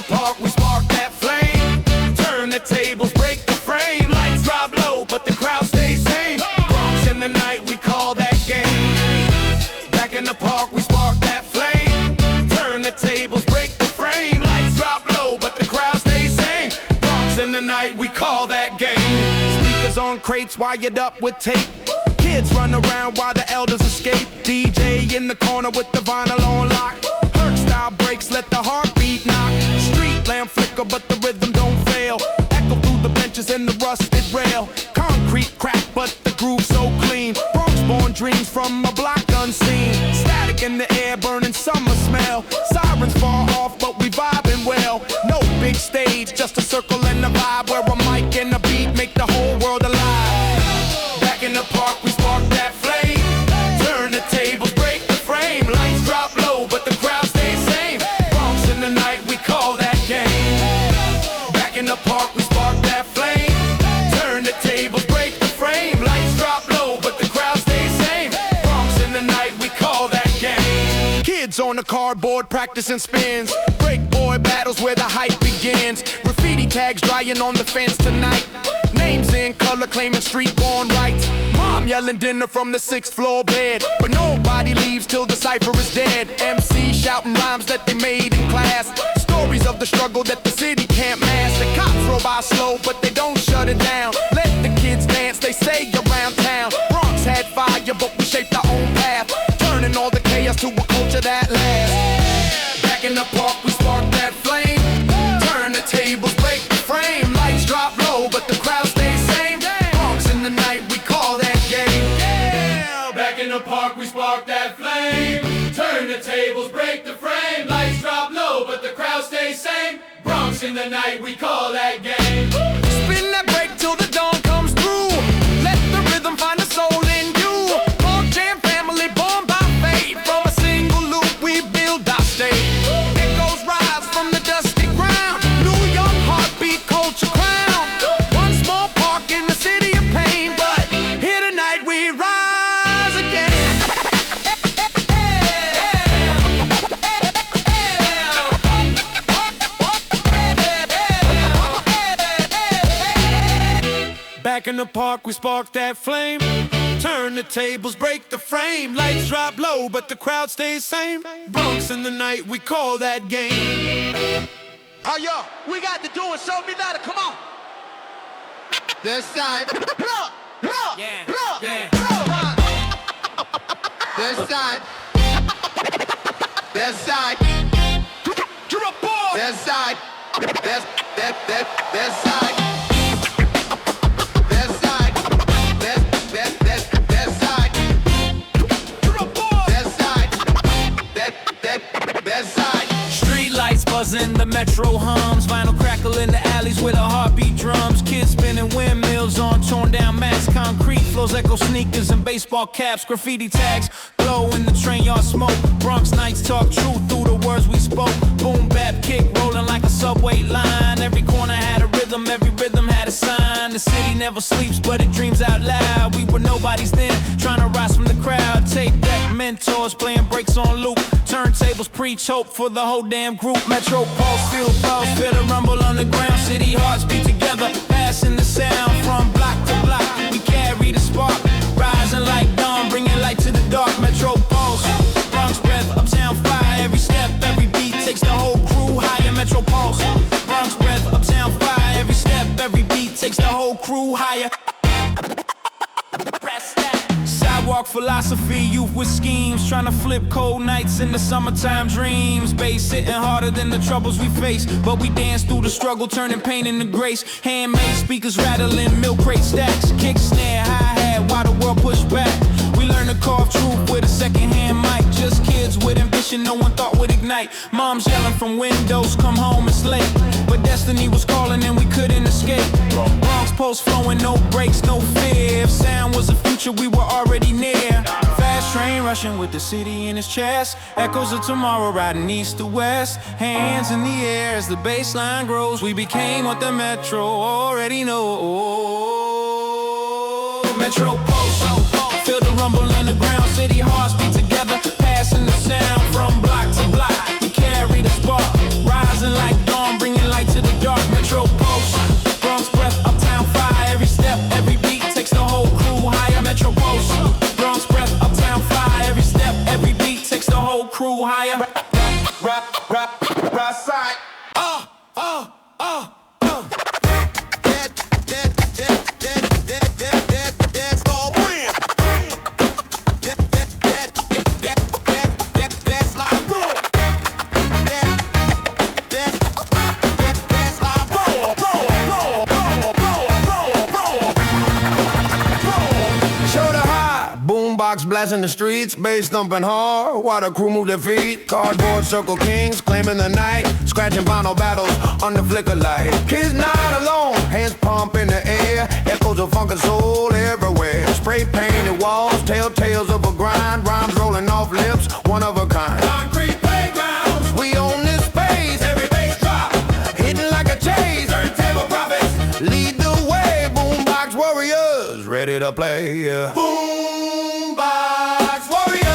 park, we spark that flame. Turn the tables, break the frame. Lights drop low, but the crowd stays same. Bronx in the night, we call that game. Back in the park, we spark that flame. Turn the tables, break the frame. Lights drop low, but the crowd stays same. Bronx in the night, we call that game. Speakers on crates, wired up with tape. Kids run around while the elders escape. DJ in the corner with the vinyl on lock. Herc style breaks, let the heartbeat knock. Street lamp flicker, but the rhythm don't fail. Echo through the benches and the rusted rail. Concrete crack, but the groove so clean. Bronx born dreams from a block unseen. Static in the air, burning summer smell. Sirens far off, but we vibing well. No big stage, just a circle and a vibe where a mic and a beat make the whole world alive. Back in the park, we spark that flame. Turn the tables, break the frame. Lights drop low, but the crowd stays same. Bronx in the night, we call that game. Back in the park, we spark that flame. Turn the tables, break the frame. Lights drop low, but the crowd stays same. Bronx in the night, we call that game. Kids on the cardboard practicing spins. Break boy battles where the hype begins. Graffiti tags drying on the fence tonight. Names in color claiming street-born rights. Mom yelling dinner from the 6th floor bed. But nobody leaves till the cypher is dead. MC shouting rhymes that they made in class. Stories of the struggle that the city can't mask. The cops roll by slow, but they don't shut it down. Let the kids dance, they say around town. Bronx had fire, but we shaped our own path. Turning all the chaos to a culture that lasts. Back in the park, we spark that flame. Turn the tables, break the frame. Lights drop low, but the crowd stays same. Bronx in the night, we call that game. Yeah. Back in the park, we spark that flame. Turn the tables, break the frame. Lights drop low, but the crowd stays same. Bronx in the night, we call that game. Spin that break till the dawn comes through. Let the rhythm find a soul in you. Park Jam family born by fate. From a single loop, we build our state. Echoes rise from the dusty ground. New York heartbeat, culture crown. One small park in the city of pain, but here tonight we rise again. Back in the park, we spark that flame. Turn the tables, break the frame. Lights drop low, but the crowd stays same. Bronx in the night, we call that game. Oh, yo, we got to do it. Show me that. Come on. This side. Yeah. This side. This side. You're a boy. This side. This side. This side. This side. You're a boy. This side. This side. Street lights buzzing, the metro hums. Vinyl crackle in the alleys with a heartbeat drums. Kids spinning windmills on torn down mats. Concrete flows echo sneakers and baseball caps. Graffiti tags glow in the train yard smoke. Bronx nights talk truth through the words we spoke. Boom bap kick rolling like a subway line. Every corner had a rhythm, every rhythm had a sign. The city never sleeps, but it dreams out loud. We were nobodies then, trying to rise from the crowd. Tape deck mentors playing breaks on loop. Turntables preach hope for the whole damn group. Metro pulse, feel the rumble on the ground. City hearts beat together, passing the sound from block to block. We carry the spark, rising like dawn, bringing light to the dark. Metro pulse, Bronx breath, uptown fire. Every step, every beat takes the whole crew higher. Metro pulse, Bronx breath, uptown fire. Every step, every beat takes the whole crew higher. Press that. Sidewalk philosophy, youth with schemes, trying to flip cold nights into summertime dreams. Bass hitting harder than the troubles we face, but we dance through the struggle, turning pain into grace. Handmade speakers rattling, milk crate stacks. Kick, snare, hi-hat, while the world push back. We learn to carve truth with a second-hand mic. Just kids with ambition no one thought would ignite. Moms yelling from windows, come home, it's late. But destiny was calling and we couldn't escape. Bronx pulse flowing, no brakes, no fear. If sound was the future, we were already near. Fast train rushing with the city in its chest. Echoes of tomorrow riding east to west. Hands in the air as the bass line grows. We became what the metro already knows. Metro pulse, feel the rumble underground. City hearts beat together, passing the sound from block to block. We carry the spark, rising like dawn. blasting the streets, bass thumping hard, while the crew move their feet. Cardboard circle kings, claiming the night, scratching vinyl battles under flicker light. Kids not alone, hands pump in the air, echoes of funk and soul everywhere. Spray painted walls, telltales of a grind, rhymes rolling off lips, one of a kind. Concrete playgrounds, we own this space, every bass drop, hitting like a chase. Turntable prophets, lead the way, boombox warriors, ready to play, yeah. Boombox warriors,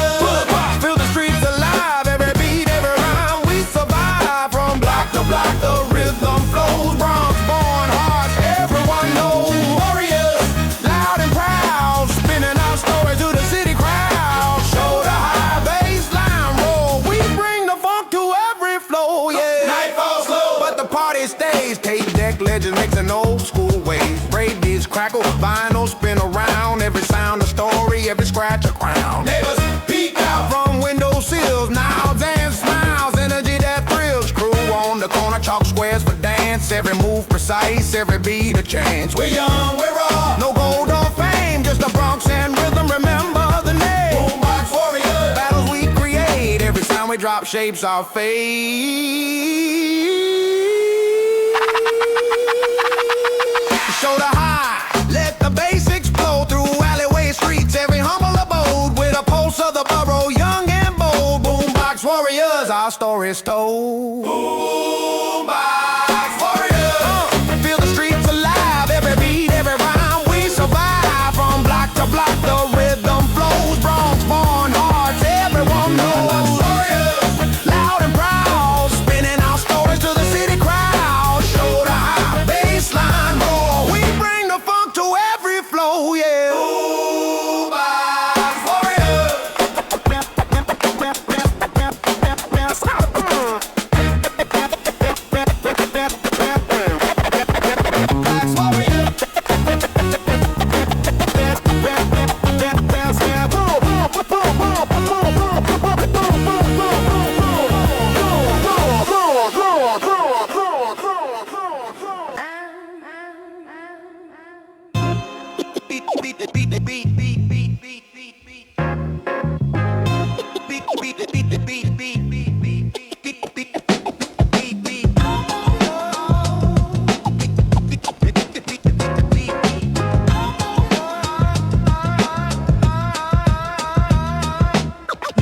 feel the streets alive, every beat, every rhyme, we survive. From block to block, the rhythm flows, Bronx born hearts, everyone knows. Warriors, loud and proud, spinning our story to the city crowd. Shoulder high, baseline roll, we bring the funk to every flow, yeah. Night falls slow, but the party stays. Tape deck legends mixing old school ways. Breakbeats, crackle, vinyl spin around, every sound a story, every scratch a crown. Neighbors peek out from window sills, nods and smiles, energy that thrills. Crew on the corner, chalk squares for dance, every move precise, every beat a chance. We're young, we're raw, no gold or fame, just a Bronx and rhythm, remember the name. Boombox warriors, battles we create, every sound we drop shapes our fate. Shoulder high, let the bass explode through alleyway streets, every humble abode with a pulse of the borough, young and bold. Boombox warriors, our story's told. Boombox warriors, feel the streets alive, every beat, every rhyme, we survive. From block to block, the rhythm flows, Bronx born hearts, everyone knows. Warriors, loud and proud, spinning our stories to the city crowd. Shoulder high, baseline roll, we bring the funk to every flow, yeah. Boombox warriors.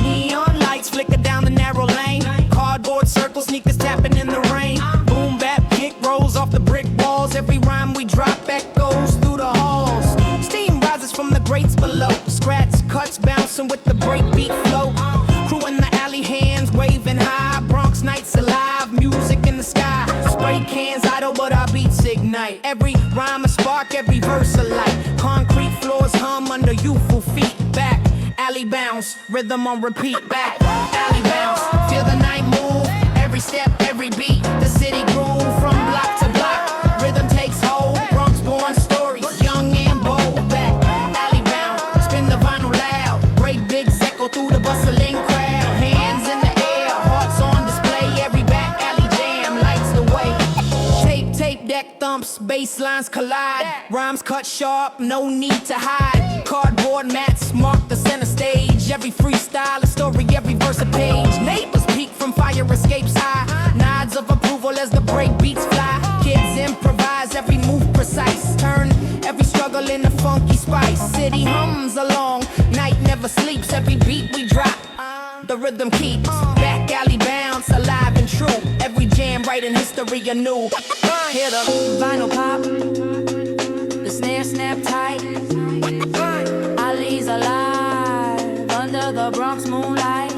Neon lights flicker down the narrow lane, cardboard circles, sneakers tapping in the rain. Boom bap kick rolls off the brick walls, every rhyme we drop echoes through the halls. Steam rises from the grates below, scratch cuts bouncing with the breakbeat flow. Crew in the alley, hands waving high, Bronx nights alive, music in the sky. Spray cans idle but our beats ignite, every rhyme a spark, every verse a light. Concrete floors hum under youthful feet. Back alley bounce, rhythm on repeat. Back alley bounce, feel the night move, every step, every beat, the city groove. From block to block, rhythm takes hold, Bronx born stories, young and bold. Back alley bounce, spin the vinyl loud, break big echo through the bustling crowd. Hands in the air, hearts on display, every back alley jam lights the way. Tape deck thumps, bass lines collide, rhymes cut sharp, no need to hide. Cardboard mats mark the center stage, every freestyle a story, every verse a page. Neighbors peek from fire escapes high, nods of approval as the break beats fly. Kids improvise, every move precise, turn every struggle into funky spice. City hums along, night never sleeps, every beat we drop, the rhythm keeps. Back alley bounce, alive and true, every jam writing history anew. Hear the vinyl pop, the snare snap tight, Ali's alive under the Bronx moonlight.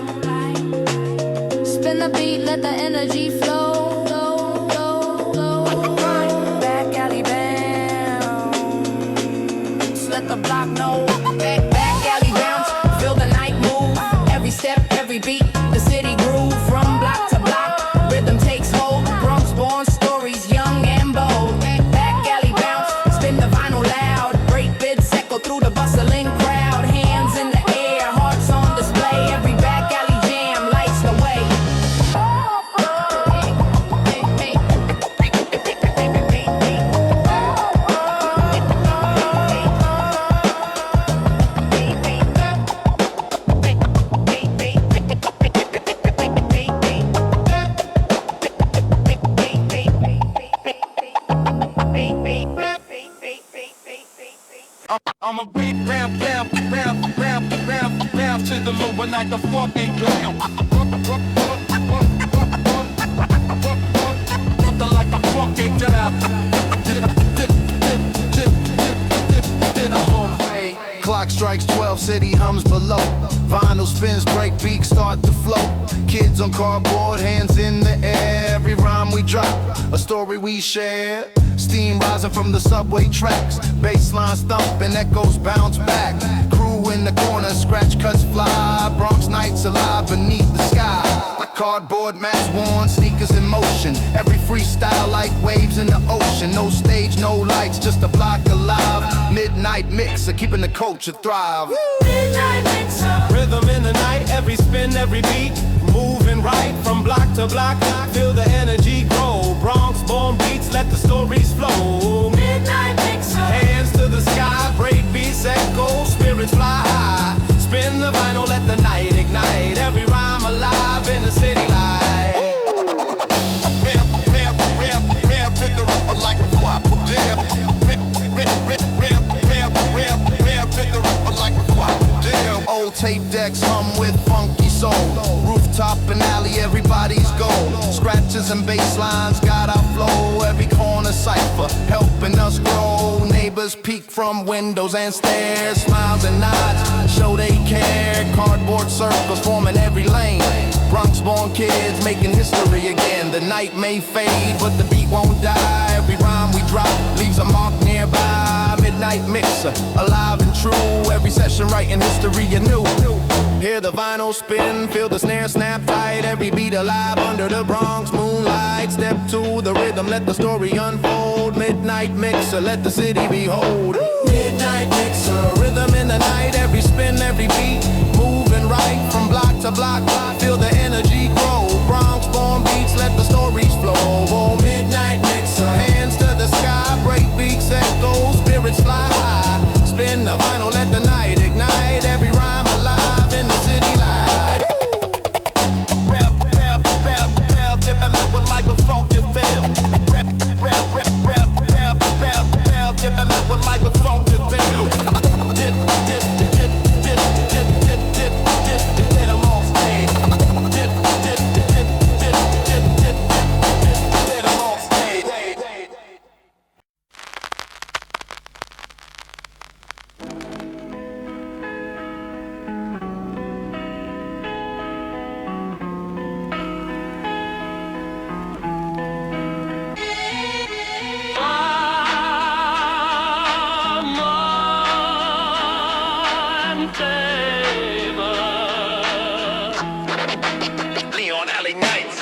Spin the beat, let the energy flow. Back alley bounce, let the block know. Back alley bounce, feel the night move, every step, every beat, the city groove. From block to block, rhythm takes hold, Bronx born stories, young and bold. Back alley bounce, spin the vinyl loud, break bids echo through the bustling crowd. Hands in the air, hearts on display, every back alley jam lights the way. like a fucking clown. Something like a fucking clown. Clock strikes 12, city hums below. Vinyl spins, breakbeat start to flow. Kids on cardboard, hands in the air. Every rhyme we drop, a story we share. Steam rising from the subway tracks. Basslines thumping, echoes bounce back. Crew in the corner, scratch cuts fly. Bronx nights alive beneath the sky. Cardboard mask worn, sneakers in motion. Every freestyle like waves in the ocean. No stage, no lights, just a block alive. Midnight mixer, keeping the culture thrive. Midnight mixer. Rhythm in the night, every spin, every beat. Moving right from block to block. Feel the energy grow. Bronx born beats, let the stories flow. Midnight mixer. Hands to the sky, breakbeats echo, spirits fly high. Spin the vinyl, let the night ignite. Every rhyme alive in the city light. Like a flop, damn. Like a flop, damn. Old tape decks hum with funky soul. Rooftop and alley, everybody's goal. Scratches and bass lines got our flow. Every corner cipher helping us grow. Neighbors peek from windows and stairs. Smiles and nods show they care. Cardboard circles forming every lane. Bronx born kids making history again. The night may fade, but the beat won't die. Every rhyme we drop leaves a mark nearby. Midnight mixer, alive and true. Every session writing history anew. Hear the vinyl spin, feel the snare snap tight. Every beat alive under the Bronx moonlight. Step to the rhythm, let the story unfold. Midnight mixer, let the city behold. Midnight mixer, rhythm in the night. Every spin, every beat, moving right from block to block. Feel the energy grow. Bronx born beats, let the stories flow. Oh, midnight mixer, hands to the sky. Breakbeats echo, spirits fly high. Spin the vinyl, let the night ignite. Every rhyme alive in the city light. Rap, rap, rap, rap, dip and let with like a funky feel. Rap, rap, rap, rap, rap, rap, rap, dip and let with like a funky feel. Dip, dip, dip, dip, dip, dip, dip, dip, dip, dip, let 'em all stay. Dip, dip, dip, dip, dip, dip, dip, dip, let 'em all stay. Leon Alley Nights.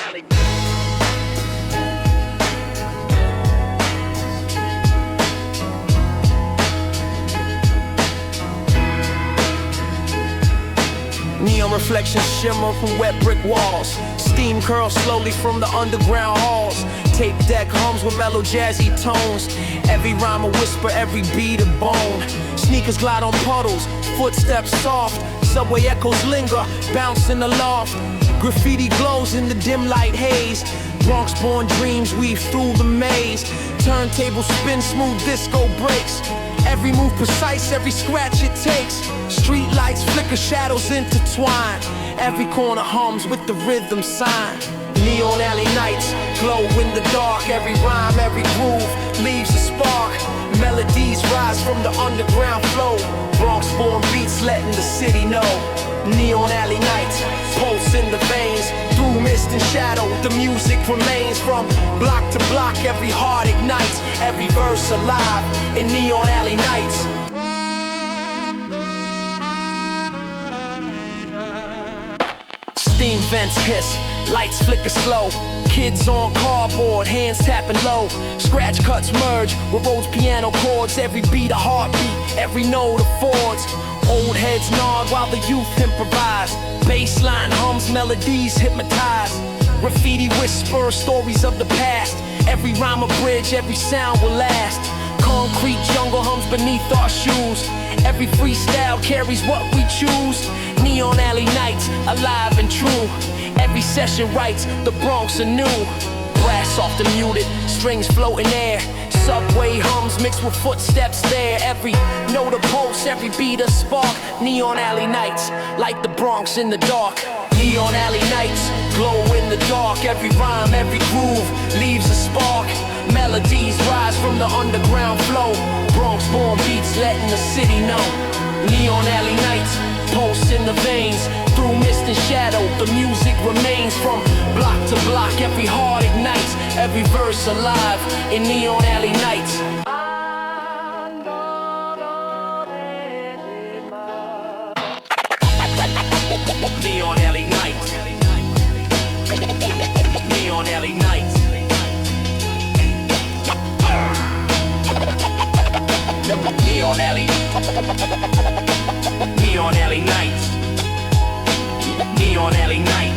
Neon reflections shimmer from wet brick walls. Steam curls slowly from the underground halls. Tape deck hums with mellow jazzy tones. Every rhyme a whisper, every beat a bone. Sneakers glide on puddles, footsteps soft. Subway echoes linger, bounce in the loft. Graffiti glows in the dim light haze. Bronx born dreams weave through the maze. Turntable spin, smooth disco breaks. Every move precise, every scratch it takes. Street lights flicker, shadows intertwine. Every corner hums with the rhythm sign. Neon alley nights glow in the dark. Every rhyme, every groove leaves a spark. Melodies rise from the underground flow. Bronx born beats letting the city know. Neon alley nights, pulse in the veins. Through mist and shadow, the music remains. From block to block, every heart ignites. Every verse alive in neon alley nights. Steam vents hiss, lights flicker slow. Kids on cardboard, hands tapping low. Scratch cuts merge with Rhodes piano chords. Every beat a heartbeat, every note affords. Old heads nod while the youth improvise. Bassline hums, melodies hypnotize. Graffiti whispers stories of the past. Every rhyme a bridge, every sound will last. Concrete jungle hums beneath our shoes. Every freestyle carries what we choose. Neon alley nights, alive and true. Every session writes the Bronx anew. Brass soft and muted, strings float in air. Subway hums mixed with footsteps there. Every note a pulse, every beat a spark. Neon alley nights, like the Bronx in the dark. Neon alley nights, glow in the dark. Every rhyme, every groove leaves a spark. Melodies rise from the underground flow. Bronx born beats letting the city know. Neon alley nights, pulse in the veins. Through mist and shadow, the music remains. From block to block, every heart ignites. Every verse alive in neon alley nights. Neon alley nights. Neon alley nights. Neon alley. Neon alley nights. Neon alley nights.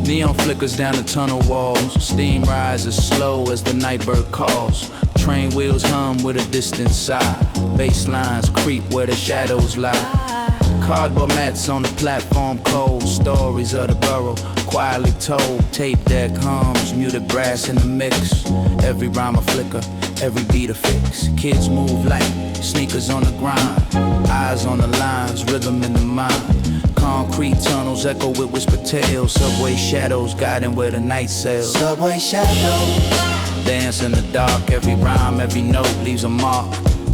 Neon flickers down the tunnel walls. Steam rises slow as the night bird calls. Train wheels hum with a distant sigh. Bass lines creep where the shadows lie. Cardboard mats on the platform cold. Stories of the borough quietly told. Tape deck hums, muted brass in the mix. Every rhyme a flicker, every beat a fix. Kids move light, sneakers on the grind. Eyes on the lines, rhythm in the mind. Concrete tunnels echo with whisper tales. Subway shadows guiding where the night sails. Subway shadows. Dance in the dark, every rhyme, every note leaves a mark.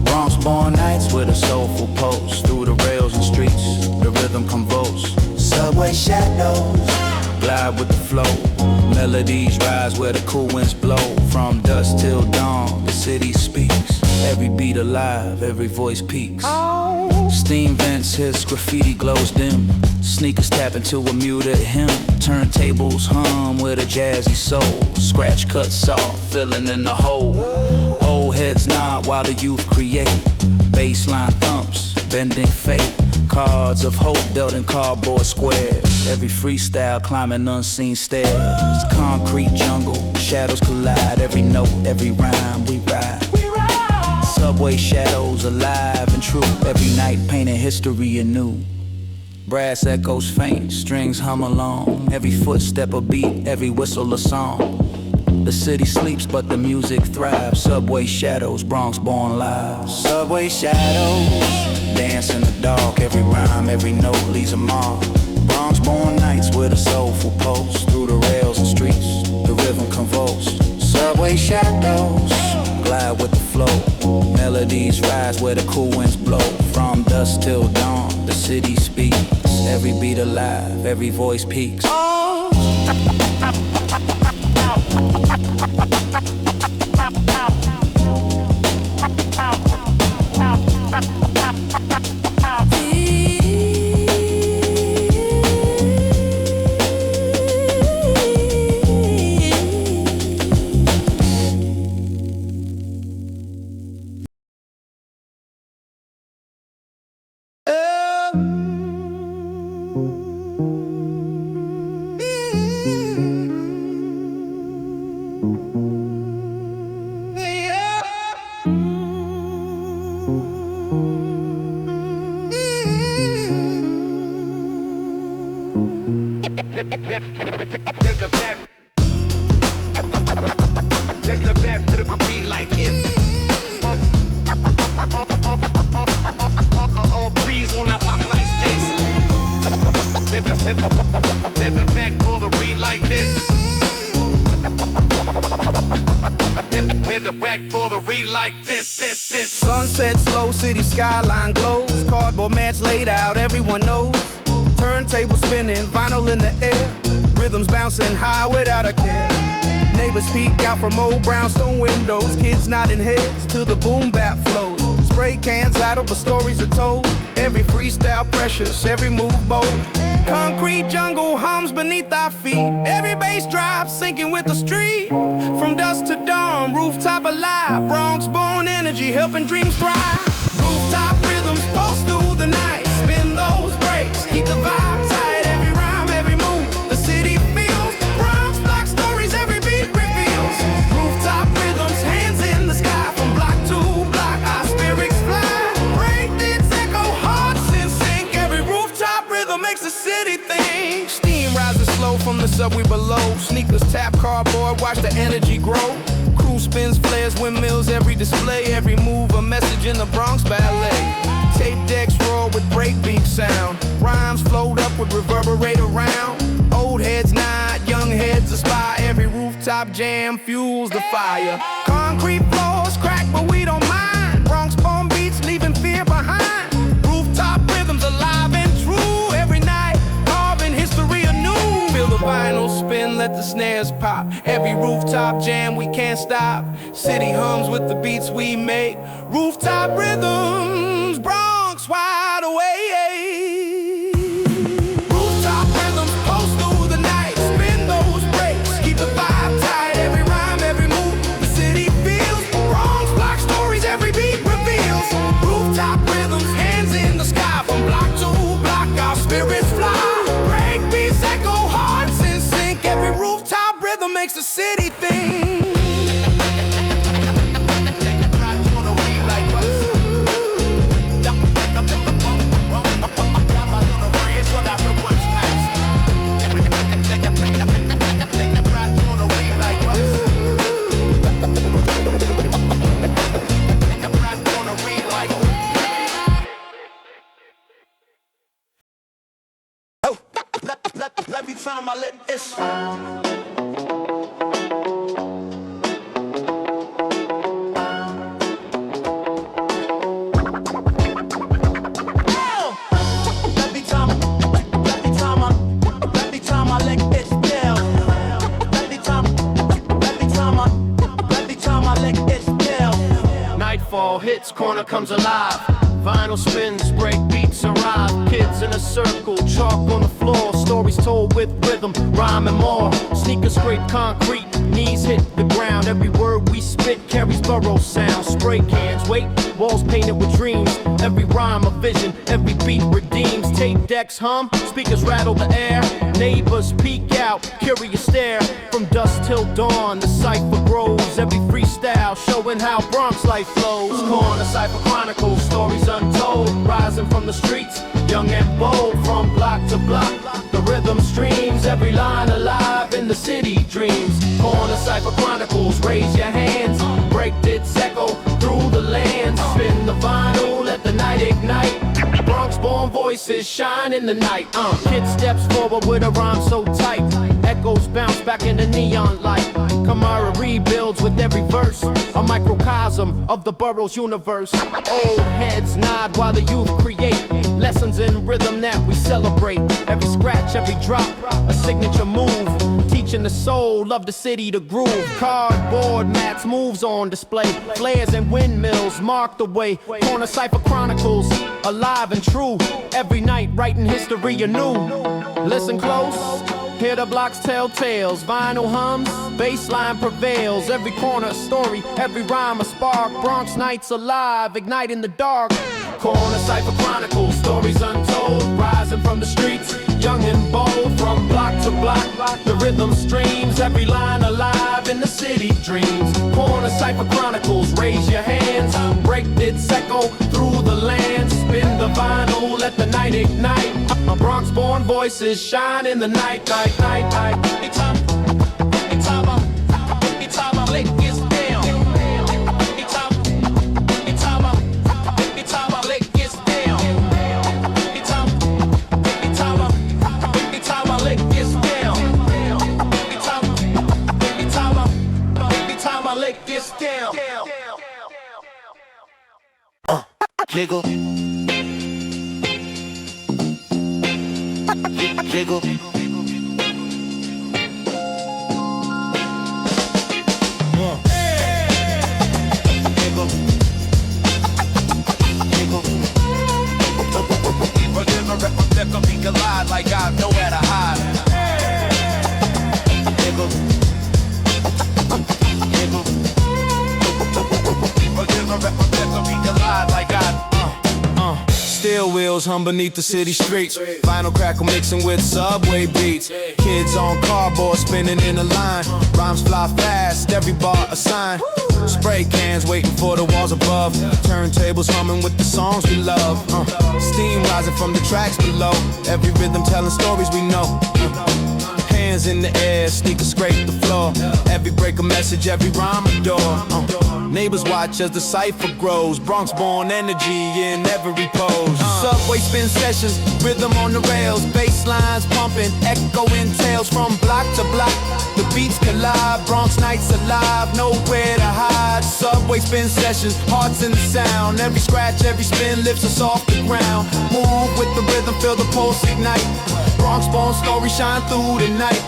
Bronx born nights with a soulful pulse. Through the rails and streets, the rhythm convulse. Subway shadows. Glide with the flow. Melodies rise where the cool winds blow. From dusk till dawn, the city speaks. Every beat alive, every voice peaks. Steam vents hiss, graffiti glows dim. Sneakers tap into a muted hymn. Turntables hum with a jazzy soul. Scratch cut soft, filling in the hole. Old heads nod while the youth create. Bassline thumps, bending fate. Cards of hope dealt in cardboard squares. Every freestyle climbing unseen stairs. Concrete jungle, shadows collide. Every note, every rhyme we ride. Subway shadows alive and true. Every night painting history anew. Brass echoes faint, strings hum along. Every footstep a beat, every whistle a song. The city sleeps but the music thrives. Subway shadows, Bronx born live. Subway shadows, dance in the dark. Every rhyme, every note leaves a mark. Bronx born nights with a soulful pulse. Through the rails and streets, the rhythm convulse. Subway shadows, glide with the flow. Melodies rise where the cool winds blow. From dusk till dawn, the city speaks. Every beat alive, every voice peaks. Hit the whack for the read like this. Sunset slow, city skyline glows. Cardboard mats laid out, everyone knows. Turntable spinning, vinyl in the air. Rhythms bouncing high without a care. Neighbors peek out from old brownstone windows. Kids nodding heads to the boom bap flows. Spray cans idle, but stories are told. Every freestyle precious, every move bold. Concrete jungle hums beneath our feet. Every bass drop sinking with the street. From dusk to dawn, rooftop alive. Bronx born energy, helping dreams thrive. Rooftop rhythms pulse through the night. Spin those breaks, keep the vibe tight. Every rhyme, every move, the city feels. Bronx block stories, every beat reveals. Rooftop rhythms, hands in the sky. From block to block, our spirits fly. Breakbeats echo, hearts in sync. Every rooftop rhythm makes the city think. Steam rises slow from the subway below. Sneakers tap cardboard, watch the energy grow. Crew spins, flares, windmills, every display. Every move a message in the Bronx ballet. Tape decks roar with breakbeat sound. Rhymes float upward, reverberate around. Old heads nod, young heads aspire. Every rooftop jam fuels the fire. Concrete floors crack, but we don't mind. Bronx born beats leaving fear behind. Rooftop rhythms alive and true. Every night, carving history anew. Feel the vinyl spin, let the snares pop. Every rooftop jam, we can't stop. City hums with the beats we make. Rooftop rhythms, Bronx wide awake. Rooftop rhythms pulse through the night. Spin those breaks, keep the vibe tight. Every rhyme, every move, the city feels. Bronx block stories, every beat reveals. Rooftop rhythms, hands in the sky. From block to block, our spirits fly. Breakbeats echo, hearts in sync. Every rooftop rhythm makes the city think. Let me find my lips. Nightfall hits, corner comes alive. Vinyl spins, break beats arrive. Kids in a circle, chalk on the floor. Stories told with rhythm, rhyme and more. Sneakers scrape concrete, knees hit the ground. Every word we spit carries borough sound. Spray cans, wait, walls painted with dreams. Every rhyme a vision, every beat redeems. Tape decks hum, speakers rattle the air. Neighbors peek out, curious stare. From dusk till dawn, the cipher grows. Every freestyle showing how Bronx life flows. Corner cipher chronicles, stories untold. Rising from the streets, young and bold. From block to block, the rhythm streams. Every line alive in the city dreams. Corner cipher chronicles, raise your hands. Breakbeats echo through the land. Spin the vinyl, let the night ignite. Bronx born voices shine in the night. Kid steps forward with a rhyme so tight. Echoes bounce back in the neon light. Kamara rebuilds with every verse. A microcosm of the borough's universe. Old heads nod while the youth create. Lessons in rhythm that we celebrate. Every scratch, every drop, a signature move. Teaching the soul of the city to groove. Cardboard mats, moves on display. Flares and windmills mark the way. Corner cipher chronicles, alive and true. Every night writing history anew. Listen close, hear the blocks tell tales. Vinyl hums, bassline prevails. Every corner a story, every rhyme a spark. Bronx nights alive, ignite in the dark. Corner cipher chronicles, stories untold. Rising from the streets, young and bold. From block to block, the rhythm streams. Every line alive in the city dreams. Corner cipher chronicles, raise your hands. Breakbeats echo through the land. Spin the vinyl, let the night ignite. Bronx born voices shine in the night. Anytime I lick is down. Anytime I lick is down. Anytime I lick is down. Anytime I lick is down. jiggle, jiggle. Collide like I know where to hide. Nigga. Nigga. Collide like Steel wheels hum beneath the city streets. Vinyl crackle mixing with subway beats. Kids on cardboard spinning in a line. Rhymes fly fast, every bar a sign. Spray cans waiting for the walls above. Turntables humming with the songs we love. Steam rising from the tracks below. Every rhythm telling stories we know. Hands in the air, sneakers scrape the floor. Every break a message, every rhyme adore. Neighbors watch as the cipher grows. Bronx born energy in every pose. Subway spin sessions, rhythm on the rails. Bass lines pumping, echoing tales from block to block. The beats collide, Bronx nights alive, nowhere to hide. Subway spin sessions, hearts in the sound. Every scratch, every spin lifts us off the ground. Move with the rhythm, feel the pulse ignite. Bronx born story shine through the night.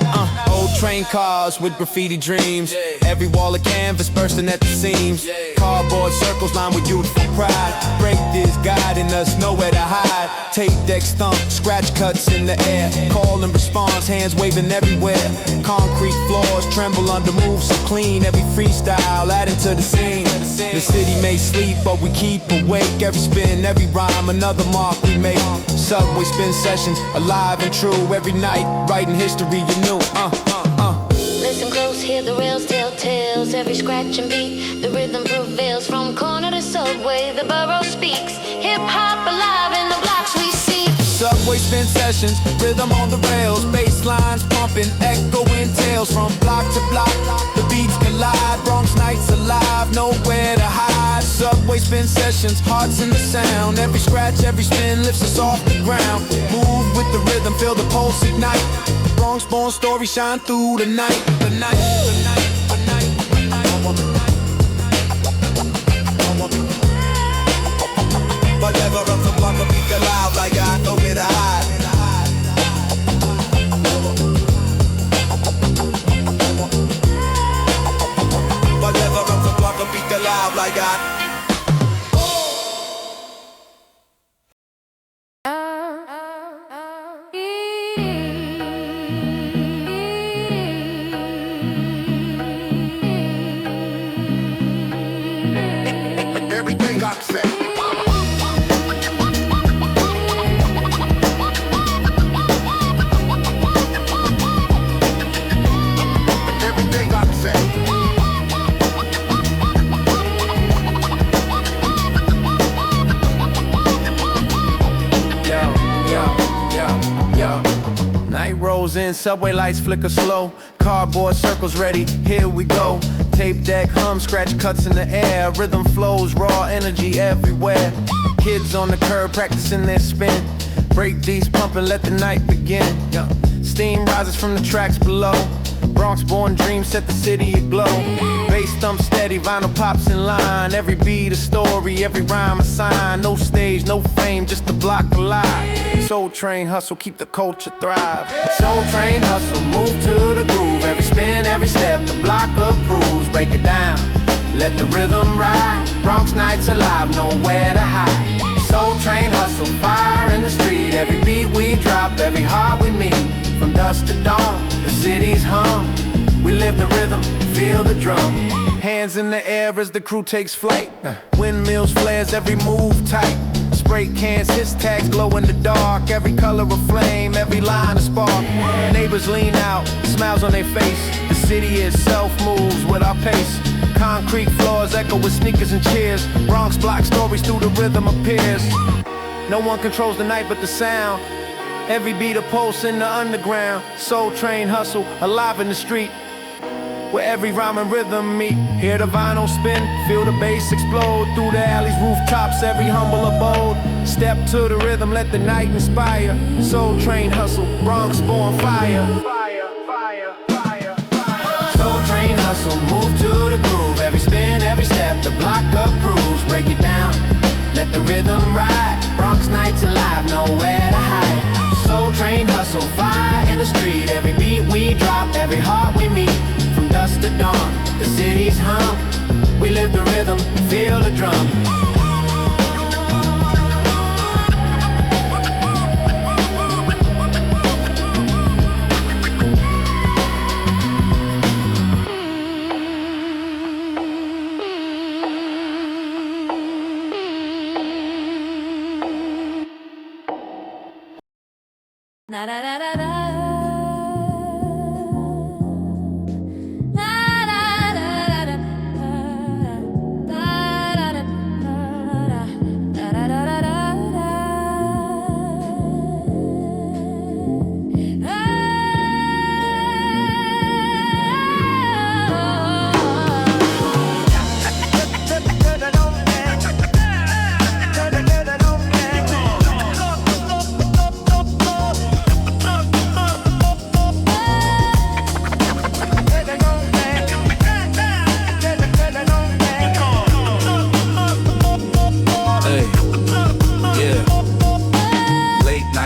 Old train cars with graffiti dreams. Every wall of canvas bursting at the seams. Cardboard circles lined with youthful pride. Break this guiding us nowhere to hide. Tape decks thump, scratch cuts in the air. Call and response, hands waving everywhere. Concrete floors tremble under moves so clean. Every freestyle adding to the scene. The city may sleep but we keep awake. Every spin, every rhyme, another mark we make. Subway spin sessions, alive and true. Every night, writing history you knew. Listen close, hear the rails tell tales. Every scratch and beat, the rhythm prevails. From corner to subway, the borough speaks. Hip-hop alive in the blocks we see. Subway spin sessions, rhythm on the rails. Bass lines pumping, echoing tales. From block to block, the beats collide. Bronx nights alive, nowhere to hide. Subway spin sessions, hearts in the sound. Every scratch, every spin lifts us off the ground. Move with the rhythm, feel the pulse ignite. Bronx born story shine through the night. The night, the night, the night, the night. Whatever up the block of beat alive like I know where to hide. Whatever up the block of beat alive like I. Everything got set. Everything got set. Night rolls in, subway lights flicker slow. Cardboard circles ready, here we go. Tape deck hum, scratch cuts in the air. Rhythm flows, raw energy everywhere. Kids on the curb practicing their spin. Breakbeats pumping, let the night begin. Steam rises from the tracks below. Bronx born dreams set the city aglow. Bass thump steady, vinyl pops in line. Every beat a story, every rhyme a sign. No stage, no fame, just the block alive. Soul train hustle, keep the culture thrive. Soul train hustle, move to the groove. Every spin, every step, the block approves. Break it down, let the rhythm ride. Bronx nights alive, nowhere to hide. Soul train hustle, fire in the street. Every beat we drop, every heart we meet. From dusk to dawn, the city's hum. We live the rhythm, feel the drum. Hands in the air as the crew takes flight. Windmills, flares, every move tight. Spray cans, his tags glow in the dark. Every color of flame, every line a spark. Neighbors lean out, smiles on their face. The city itself moves with our pace. Concrete floors echo with sneakers and cheers. Bronx block stories through the rhythm appears. No one controls the night but the sound. Every beat a pulse in the underground. Soul train hustle, alive in the street. Where every rhyme and rhythm meet. Hear the vinyl spin, feel the bass explode. Through the alleys, rooftops, every humble abode. Step to the rhythm, let the night inspire. Soul train hustle, Bronx born fire. Soul train hustle, move to the groove. Every spin, every step, the block approves. Break it down, let the rhythm nowhere to hide. Soul Train hustle, fire in the street. Every beat we drop, every heart we meet. From dusk to dawn, the city's hum. We live the rhythm, feel the drum. Na da da da da. Na da da da da. Da da da da. Da da da da da.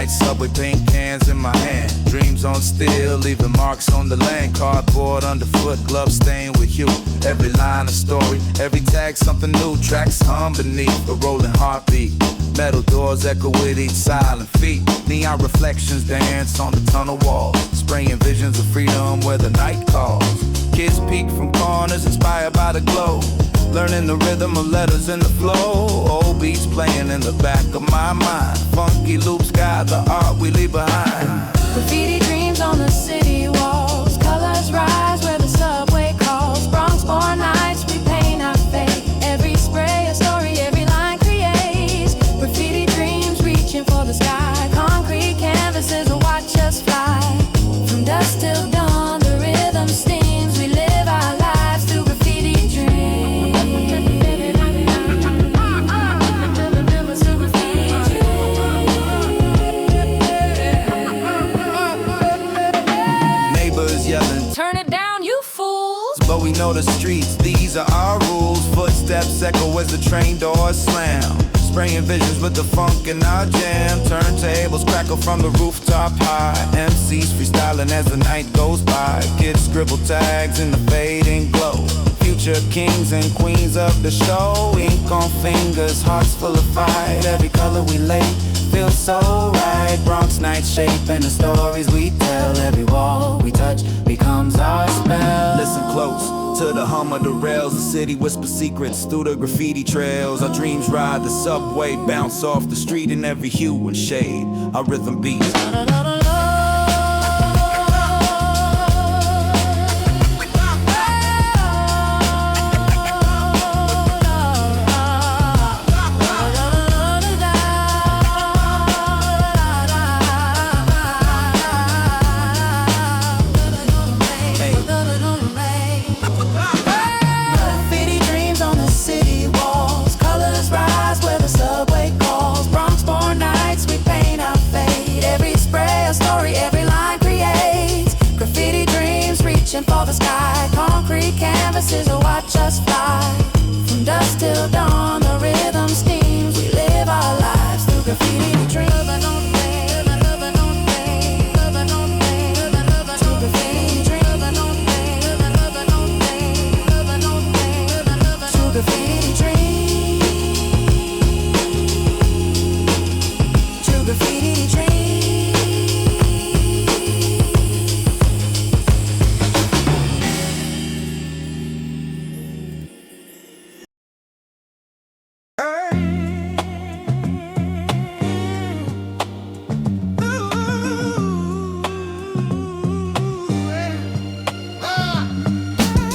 Subway paint cans in my hand, dreams on steel, leaving marks on the land. Cardboard underfoot, gloves stained with hue. Every line a story, every tag something new. Tracks hum beneath a rolling heartbeat. Metal doors echo with each silent feet. Neon reflections dance on the tunnel walls, spraying visions of freedom where the night calls. Kids peek from corners, inspired by the glow, learning the rhythm of letters in the flow. Old beats playing in the back of my mind. Funky loops guide the art we leave behind. Graffiti dreams on the city walls. Colors rise where the subway calls. Bronx born nights, we paint our fate. Every spray a story, every line creates. Graffiti dreams reaching for the sky. Concrete canvases will watch us fly. From dusk till dawn, the rhythm steams. We live our lives through graffiti dreams. Yelling, Turn it down, you fools. but we know the streets, these are our rules. Footsteps echo as the train doors slam, spraying visions with the funk in our jam. Turntables crackle from the rooftop high. MCs freestyling as the night goes by. Kids scribble tags in the fading glow. Future kings and queens of the show. Ink on fingers, hearts full of fight. Every color we lay feels so right. Bronx nights shaping the stories we tell. Every wall we touch becomes our spell. Listen close to the hum of the rails. The city whispers secrets through the graffiti trails. Our dreams ride the subway, bounce off the street in every hue and shade. Our rhythm beats. For the sky, concrete canvases will watch us fly. From dusk till dawn, the rhythm steams. We live our lives through graffiti dreams.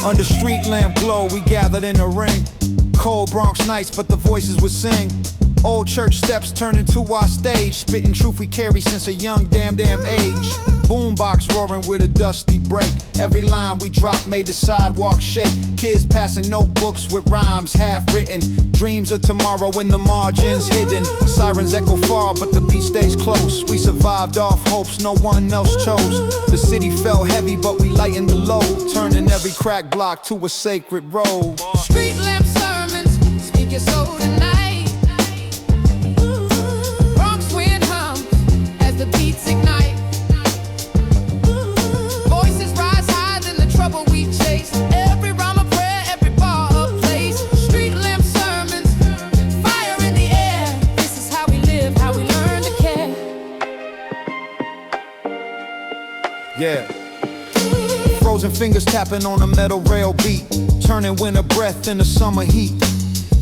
Under street lamp glow, we gathered in a ring. Cold Bronx nights, but the voices would sing. Old church steps turned into our stage, spitting truth we carry since a young damn age. Boombox roaring with a dusty break. Every line we dropped made the sidewalk shake. Kids passing notebooks with rhymes half written. Dreams of tomorrow in the margins hidden. Sirens echo far, but the beat stays close. We survived off hopes no one else chose. The city fell heavy, but we lightened the load, turning every crack block to a sacred road. Street lamp sermons, speak your soul tonight. Bronx wind hum, Yeah. Frozen fingers tapping on a metal rail beat, turning winter breath into summer heat.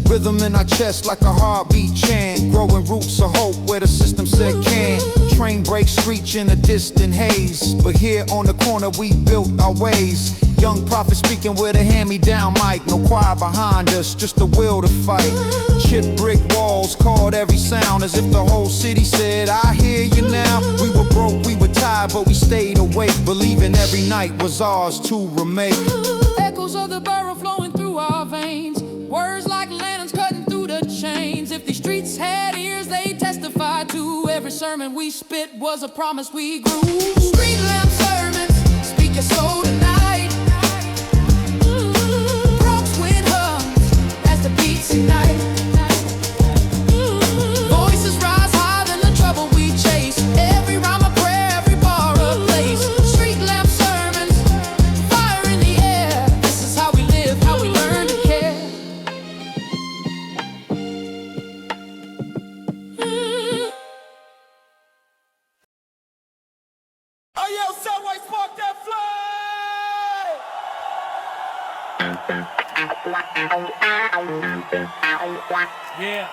Rhythm in our chest like a heartbeat chant, growing roots of hope where the system said can. Train brakes screech in a distant haze, but here on the corner we built our ways. Young prophet speaking with a hand-me-down mic, no choir behind us, just the will to fight. Chipped brick walls called every sound, as if the whole city said, I hear you now. We were broke, we were tired, but we stayed awake, believing every night was ours to remake. Echoes of the borough flowing through our veins, words like lanterns cutting through the chains. If these streets had ears, they testify to every sermon we spit was a promise we grew. Street lamp sermons, speak your soul tonight. Bronx wind hums as the beats ignite. Voices rise higher than the trouble we chase. Every rhyme a prayer, every bar a place. Street lamp sermons, fire in the air. This is how we live, how we learn to care. Oh, yo, Subway, spark that flame! Yeah.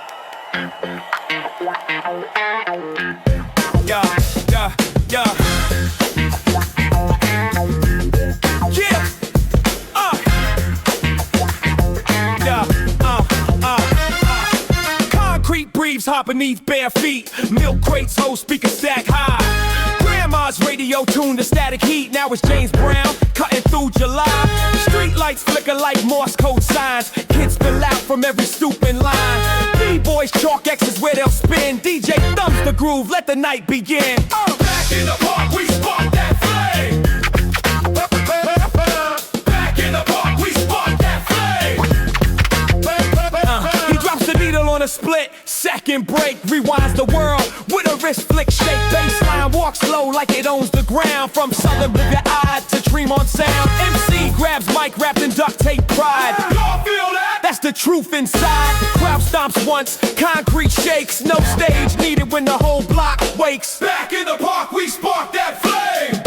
Yeah, yeah, yeah. Yeah. Concrete breathes hot beneath bare feet. Milk crates, whole speaker stack high. Grandma's radio tuned to static heat. Now it's James Brown cutting through July. Street lights flicker like Morse code signs. Kids spill out from every stooping line. B-boys chalk X's where they'll spin. DJ thumps the groove, let the night begin. Back in the park, we spark that flame. Back in the park, we spark that flame. He drops the needle on a split second break, rewinds the world with a wrist flick shake. Baseline walks low like it owns the ground. From Southern River Eye to Tremont Sound, MC grabs mic wrapped in duct tape pride. Y'all feel that? That's the truth inside. Crowd stomps once, concrete shakes. No stage needed when the whole block wakes. Back in the park, we spark that flame.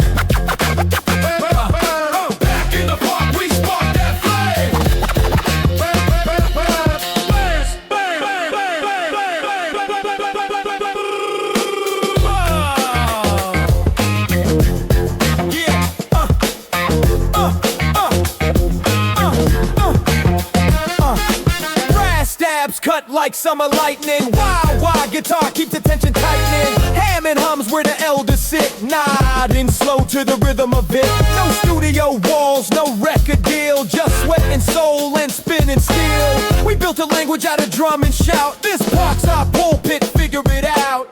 Back in the park, we spark that flame. Cut like summer lightning. Wow, wow, guitar keeps the tension tightening. Hammond hums where the elders sit, nodding slow to the rhythm of it. No studio walls, no record deal, just sweat and soul and spinning steel. We built a language out of drum and shout. This park's our pulpit, figure it out.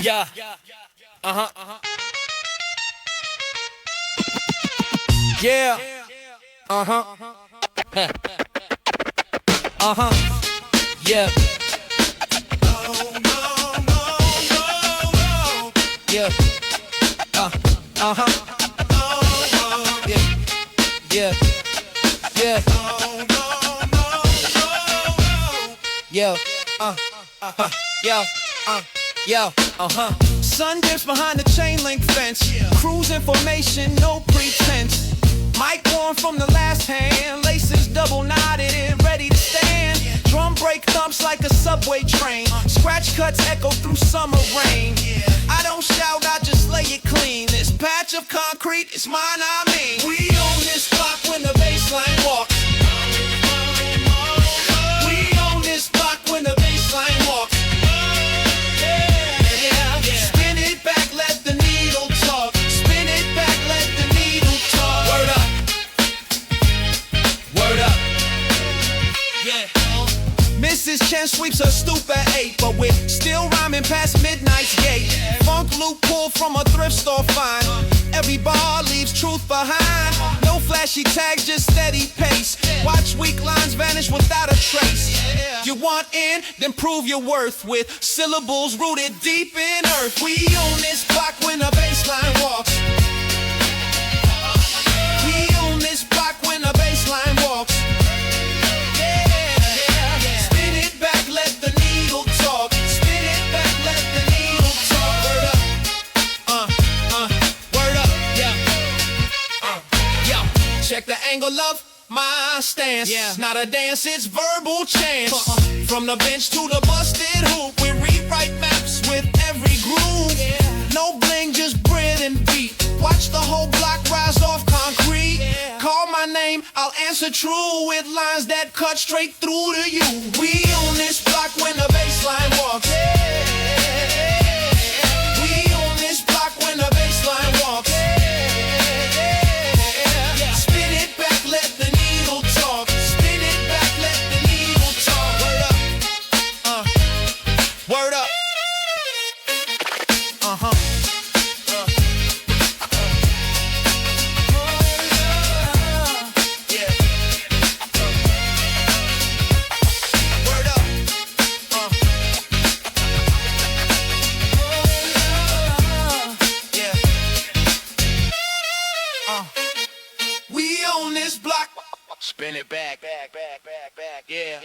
Yeah. Uh-huh. Yeah. Uh-huh. Uh-huh. Yeah. Yeah. Uh-huh. Yeah. Yeah. Yeah. Yo. Yo, Sun dips behind the chain link fence. Cruise information, no pretense. Mic worn from the last hand. Laces double knotted and ready to stand. Drum break thumps like a subway train. Scratch cuts echo through summer rain. I don't shout, I just lay it clean. This patch of concrete is mine, I mean. We own this block when the baseline walks. We own this block when the baseline walks. Word up. loot pulled from a thrift store find. Every bar leaves truth behind. No flashy tags, just steady pace. Watch weak lines vanish without a trace. You want in, then prove your worth with syllables rooted deep in earth. We own this block when the baseline walks. We own this block when the baseline walks. Spin it back, let the needle talk. Spin it back, let the needle talk. Word up, word up, yeah. Yo, check the angle of my stance. Not a dance, it's verbal chance. From the bench to the busted hoop, we rewrite maps with every groove. No bling, just bread and beat. Watch the whole block rise off concrete. Call my name, I'll answer true with lines that cut straight through to you. We own this block when the baseline walks. We own this block when the baseline walks. Spin it back, let the needle talk. Spin it back, let the needle talk. Word up, word up. Spin it back, yeah.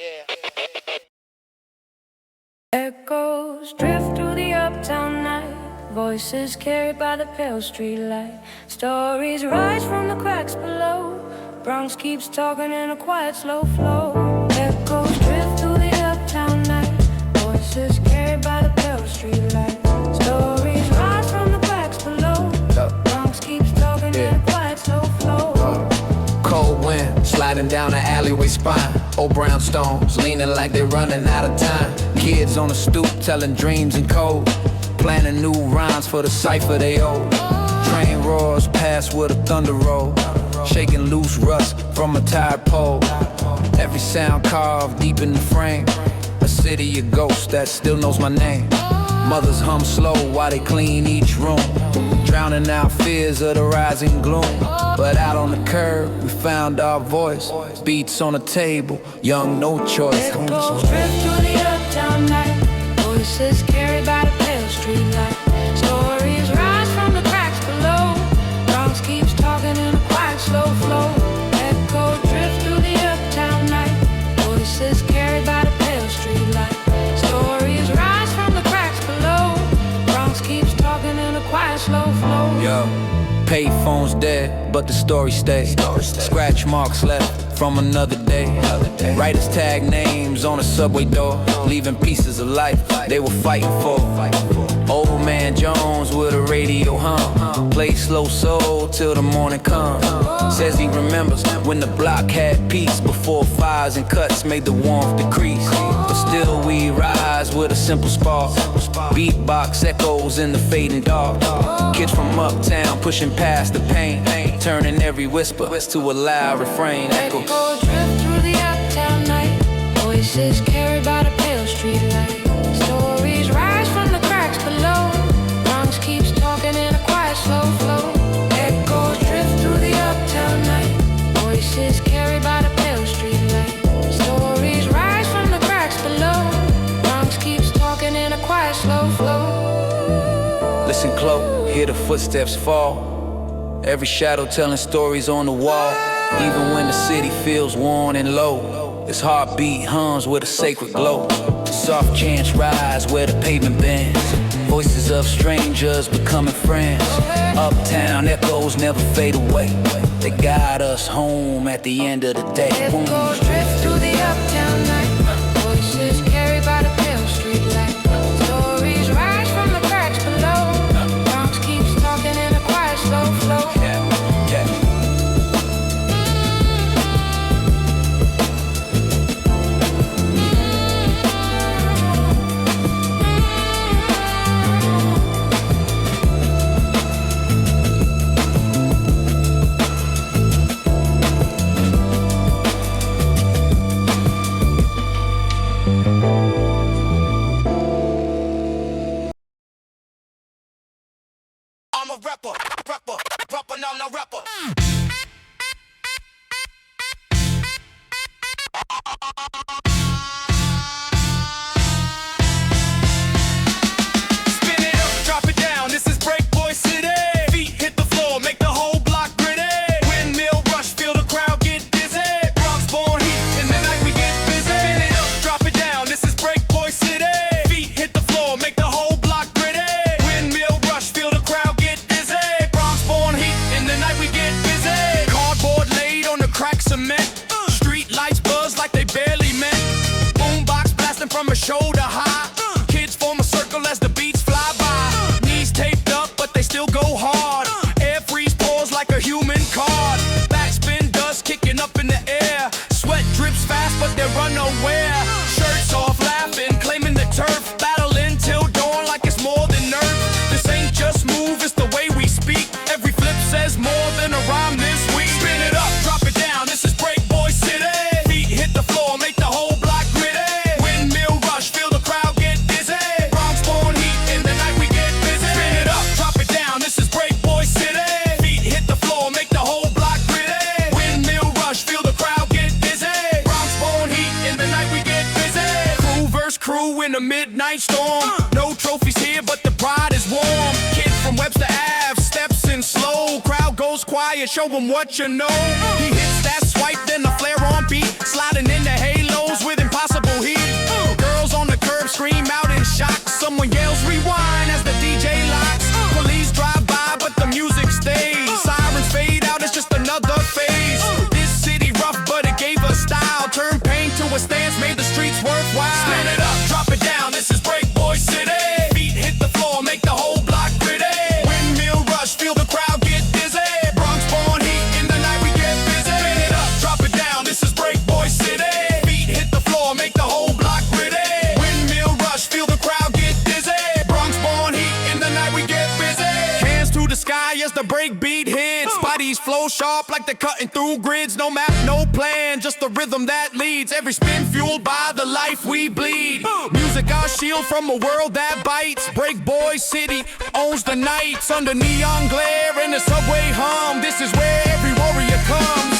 Echoes drift through the uptown night. Voices carried by the pale street light. Stories rise from the cracks below. Bronx keeps talking in a quiet, slow flow. Echoes drift through the uptown night. Voices carried by the pale street light. Stories rise from the cracks below. Bronx keeps talking in a quiet, slow flow. Cold wind sliding down the alleyway spine. Old brownstones leaning like they're running out of time. Kids on the stoop telling dreams in code, planning new rhymes for the cipher they owe. Train roars past with a thunder roll, shaking loose rust from a tired pole. Every sound carved deep in the frame. A city of ghosts that still knows my name. Mothers hum slow while they clean each room, drowning out fears of the rising gloom. But out on the curb, we found our voice. Beats on the table, young, no choice. Echoes drift through the uptown night. Voices carried by the pale street light. Stories rise from the cracks below. Bronx keeps talking in a quiet, slow flow. Echoes drift through the uptown night. Voices carried by the pale street light. Stories rise from the cracks below. Bronx keeps talking in a quiet, slow flow. Yo, payphone's dead, but the story stays. Scratch marks left from another day. Writers tag names on a subway door, leaving pieces of life they were fighting for. Old man Jones with a radio hum, play slow soul till the morning comes. Says he remembers when the block had peace, before fires and cuts made the warmth decrease. But still we rise with a simple spark. Beatbox echoes in the fading dark. Kids from uptown pushing past the pain, turning every whisper to a loud refrain. Echoes drift through the uptown night. Voices carried by the pale street light. Stories rise from the cracks below. Bronx keeps talking in a quiet, slow flow. Echoes drift through the uptown night. Voices carried by the pale street light. Stories rise from the cracks below. Bronx keeps talking in a quiet, slow flow. Listen close, hear the footsteps fall. Every shadow telling stories on the wall. Even when the city feels worn and low, its heartbeat hums with a sacred glow. Soft chants rise where the pavement bends. Voices of strangers becoming friends. Uptown echoes never fade away. They guide us home at the end of the day. Echoes drift through the uptown night. Voices carried by the pale street light. Stories rise from the cracks below. Bronx keeps talking in a quiet, slow flow. a rapper, now no rapper. Spin it up, drop it down. This is Breakboy City. Feet hit the floor, make the whole block gritty. Windmill rush, feel the crowd get dizzy. Bronx born heat, in the night we get busy. Spin it up, drop it down. This is Breakboy City. Feet hit the floor, make the whole block gritty. Windmill rush, feel the crowd get dizzy. Bronx born heat, in the night we get busy. Cardboard laid on the crack cement. Street lights buzz like they barely meant. Boombox blasting from a shoulder high. Kids form a circle as the beats fly by. Knees taped up, but they still go hard. Air freeze pause like a human card. Backspin dust kicking up in the air. Sweat drips fast, but they're unaware. Shirts off, laughing, claiming the turf. Battling till dawn like it's more than nerve. This ain't just move, it's the way we speak. Every flip says more than a rhyme this week. Spin it up, drop it down. This is Breakboy City. Feet hit the floor, make the whole block gritty. Windmill rush, feel the crowd get dizzy. Bronx born heat, in the night we get busy. Spin it up, drop it down. This is Breakboy City. Feet hit the floor, make the whole block gritty. Windmill rush, feel the crowd get dizzy. Bronx born heat, in the night we get busy. Crew versus crew in a midnight storm. No trophies here, but the pride is warm. Kid from Webster Ave steps in slow. Crowd goes quiet, show him what you know. He hits that swipe, then the flare on beat. Sliding into halos with impossible heat. Girls on the curb scream out in shock. Someone yells rewind as the DJ locks. Police drive by, but the music stays. Sirens fade out, it's just another phase. This city rough, but it gave us style. Turned pain to a stance, made the streets worthwhile. Spin it up, drop it down, this is Breakboy City. Feet hit the floor, make the whole block gritty. Windmill rush, feel the crowd get dizzy. Bronx born heat, in the night we get busy. Spin it up, drop it down, this is Breakboy City. Feet hit the floor, make the whole block gritty. Windmill rush, feel the crowd get dizzy. Bronx born heat, in the night we get busy. Hands to the sky as the breakbeat hits. Bodies flow sharp like they're cutting through grids. No map, no plan, just the rhythm that leads. Every spin fueled by the life we bleed. Music our shield from a world that bites. Breakboy City owns the nights. Under neon glare and the subway hum. This is where every warrior comes.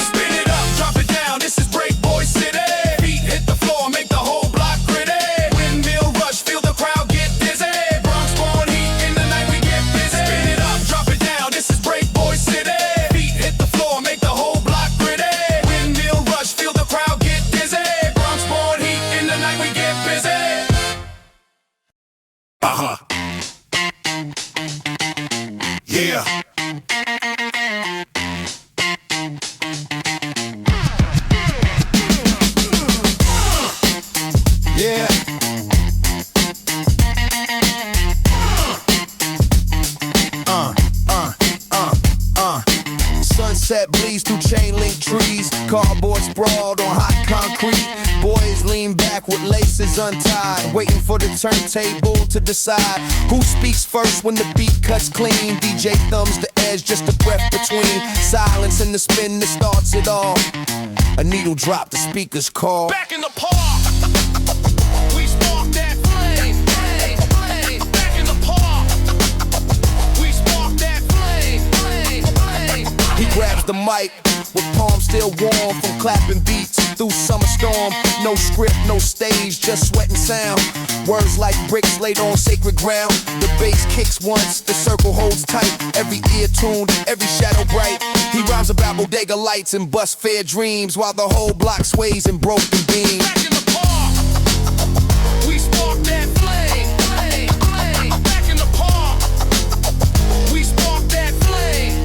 Spin it up, drop it down. This is Breakboy City. Feet hit the floor, make the whole block gritty. Windmill rush, feel the crowd get dizzy. Bronx born heat, in the night we get busy. Spin it up, drop it down. This is Breakboy City. Feet hit the floor, make the whole block gritty. Windmill rush, feel the crowd get dizzy. Bronx born heat, in the night we get busy. Yeah. Yeah. Sunset bleeds through chain link trees. Cardboard sprawled on hot concrete. Boys lean back with laces untied, waiting for the turntable to decide who speaks first when the beat cuts clean. DJ thumbs the edge, just a breath between silence and the spin that starts it all. A needle drop, the speakers call. Back in the park, we spark that flame. Back in the park, we spark that flame. He grabs the mic with palms still warm from clapping beats through summer storm. No script, no stage, just sweat and sound. Words like bricks laid on sacred ground. The bass kicks once, the circle holds tight. Every ear tuned, every shadow bright. He rhymes about bodega lights and bust fair dreams while the whole block sways in broken beams. Back in the park, we spark that flame. Back in the park, we spark that flame.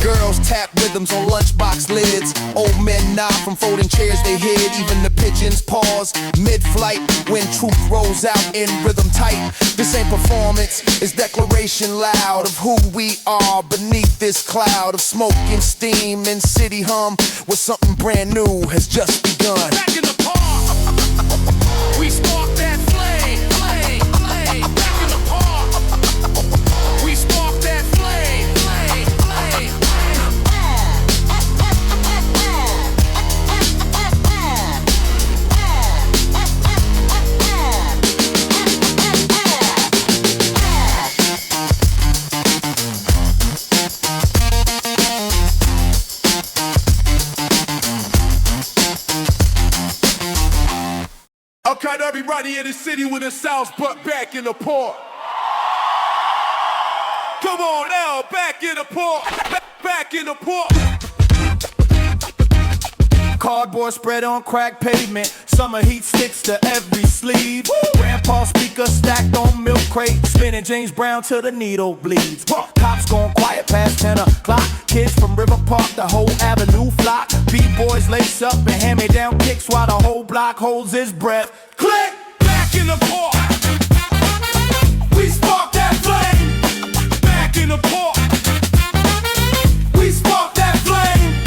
Girls tap rhythms on lunchbox lids. Old men nod from folding chairs they hid. Even the pigeons pause mid-flight when truth rolls out in rhythm tight. This ain't performance, it's declaration loud of who we are beneath this cloud of smoke and steam and city hum, where something brand new has just begun. Back in the park, we spark that flame. Back in the park, we spark that flame. got everybody in the city with the South, but back in the port. Come on now, back in the port, back in the port. Cardboard spread on crack pavement. Summer heat sticks to every sleeve. Grandpa speaker stacked on milk crate. Spinning James Brown till the needle bleeds. Cops going quiet past 10 o'clock. Kids from River Park, the whole avenue flock. B-boys lace up and hand-me-down kicks while the whole block holds his breath. Click! Back in the port. We spark that flame. Back in the port. We spark that flame.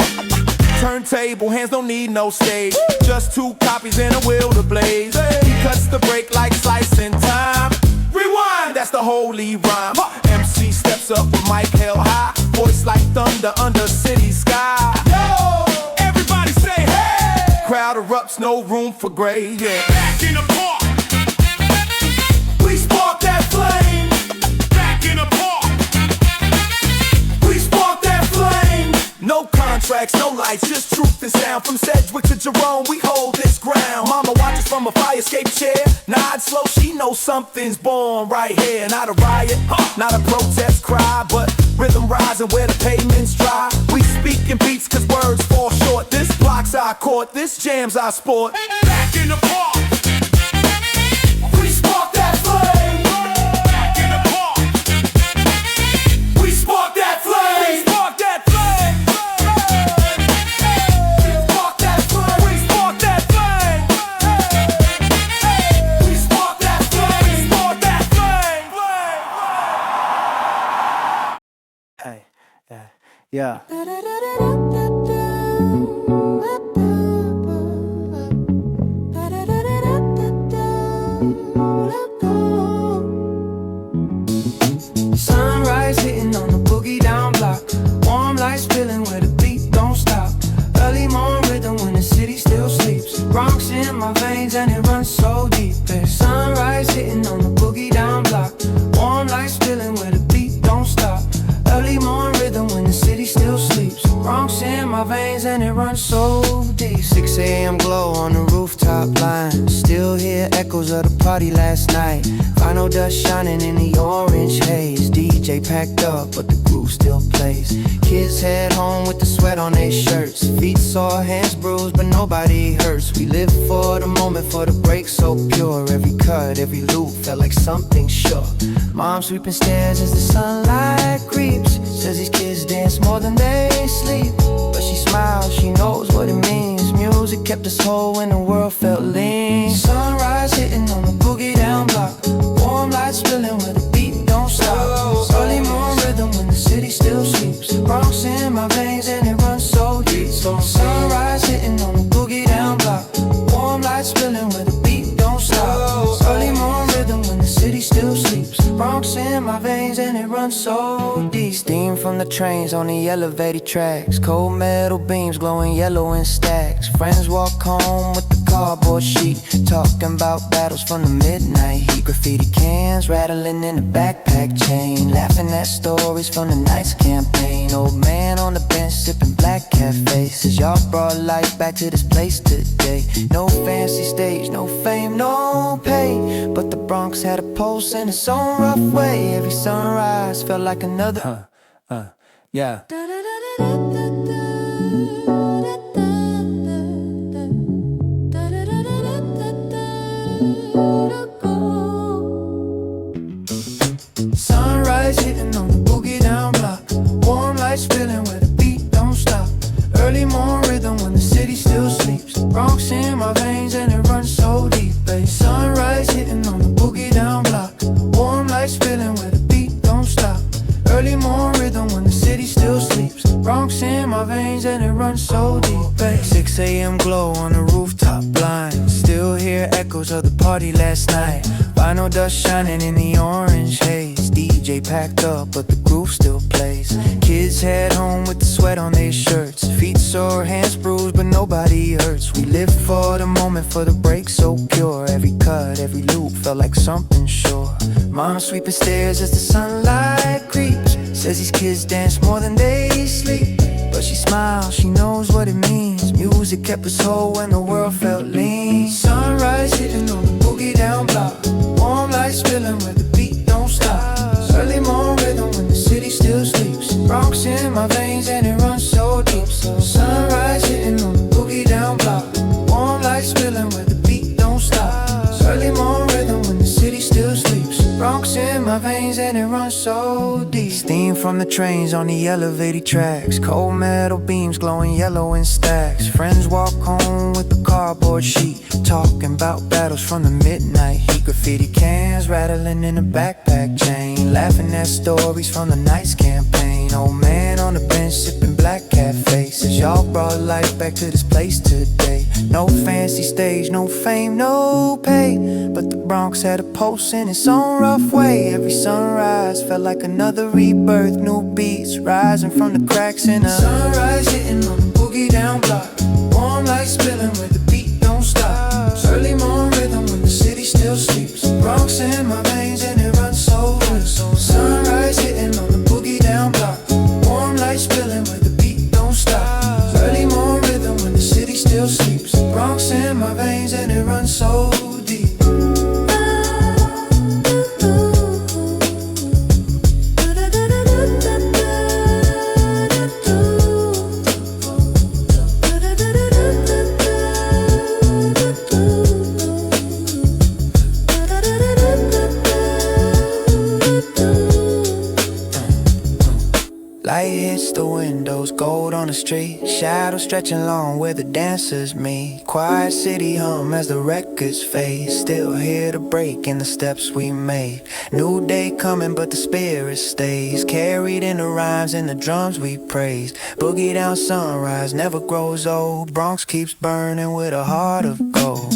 Turntable, hands don't need no stage. Just two copies and a will to blaze. He cuts the break like slicing time. Rewind, that's the holy rhyme. MC steps up with mic held high. Voice like thunder under city sky. Yo, everybody say hey. Crowd erupts, no room for gray. Yeah. Back in the park. We spark that flame. Back in the park. We spark that flame. No contracts, no lights, just truth and sound. From Sedgwick to Jerome, we hold this ground. Mama watches from a fire escape chair. Nod slow, she knows something's born right here. Not a riot, not a protest cry, but rhythm rising where the pavement's dry. We speak in beats cause words fall short. This block's our court, this jam's our sport. Back in the park. We spark that flame. Back in the park. We spark that flame. We spark that flame. We spark that flame. We spark that flame. We spark that flame. We spark that flame. Hey, yeah. Sunrise hitting on the boogie down block. Warm lights spilling where the beat don't stop. Early morning rhythm when the city still sleeps. Bronx in my veins and it runs so deep. There's sunrise hitting on the boogie down block. Warm lights spilling where the beat don't stop. Early morning rhythm when the city still sleeps. Bronx in my veins and it runs so deep. 6 a.m. glow on the rooftop line. Still hear echoes of the party last night. Vinyl dust shining in the orange haze. DJ packed up but the groove still plays. Kids head home with the sweat on their shirts. Feet sore, hands bruised but nobody hurts. We live for the moment, for the break so pure. Every cut, every loop felt like something sure. Mom sweeping stairs as the sunlight creeps. Says these kids dance more than they sleep. But she smiles, she knows what it means. Music kept us whole when the world felt lean. Sunrise hitting on the boogie down block. Warm lights spilling where the beat don't stop. Early morning rhythm when the city still sleeps. Bronx in my veins and it runs so deep. Sunrise hitting on the boogie down block. Warm lights spilling where the beat don't stop. Early morning rhythm when the city still sleeps. Bronx in my veins and it runs so deep. Steam from the trains on the elevated tracks. Cold metal beams glowing yellow in stacks. Friends walk home with the cardboard sheet. Talking about battles from the midnight heat. Graffiti cans rattling in the backpack chain. Laughing at stories from the night's campaign. Old man on the bench sipping black cafe. Says y'all brought life back to this place today. No fancy stage, no fame, no pay. But the Bronx had a pulse in its own rough way. Every sunrise felt like another Yeah. Sunrise hitting on the boogie down block. Warm lights spilling where the beat don't stop. Early morning rhythm when the city still sleeps. Bronx in my veins and it runs so deep, babe. Sunrise hitting on the boogie down block. Warm lights spilling where the beat don't stop. Early morning rhythm when the city still sleeps. Bronx in my veins and it runs so deep, babe. 6 a.m. glow on the rooftop blind. Still hear echoes of the party last night. Vinyl dust shining in the orange haze. DJ packed up but the groove still plays. Kids head home with the sweat on their shirts. Feet sore, hands bruised but nobody hurts. We live for the moment, for the break so pure. Every cut, every loop felt like something sure. Mom sweeping stairs as the sunlight creeps. Says these kids dance more than they sleep. But she smiles, she knows what it means. Music kept us whole when the world felt lean. Sunrise hitting on the spilling where the beat don't stop. It's early morning rhythm when the city still sleeps. Bronx in my veins and it runs so deep. So sunrise hitting on the boogie down block. Warm light spilling where the beat don't stop. It's early morning rhythm when the city still sleeps. Bronx in my veins and it runs so deep. Steam from the trains on the elevated tracks. Cold metal beams glowing yellow in stacks. Friends walk home with the cardboard sheet, talking about battles from the midnight heat. Graffiti cans rattling in a backpack chain, laughing at stories from the night's campaign. Old man on the bench sipping black cat faces. Y'all brought life back to this place today. No fancy stage, no fame, no pay, but the Bronx had a pulse in its own rough way. Every sunrise felt like another rebirth. New beats rising from the cracks in a sunrise hitting on the boogie down block. Warm light spilling where the beat don't stop. It's early morning rhythm when the city still sleeps. Bronx in my veins and it runs so good. So sunrise hitting on the boogie down block. Warm light spilling where the beat don't stop. It's early morning rhythm when the city still sleeps. Bronx in my veins and it runs so deep. Light hits the windows, gold on the street, shadows stretching long where the dancers meet. Quiet city hum as the records fade, still hear the break in the steps we made. New day coming but the spirit stays, carried in the rhymes and the drums we praise. Boogie down sunrise never grows old, Bronx keeps burning with a heart of gold.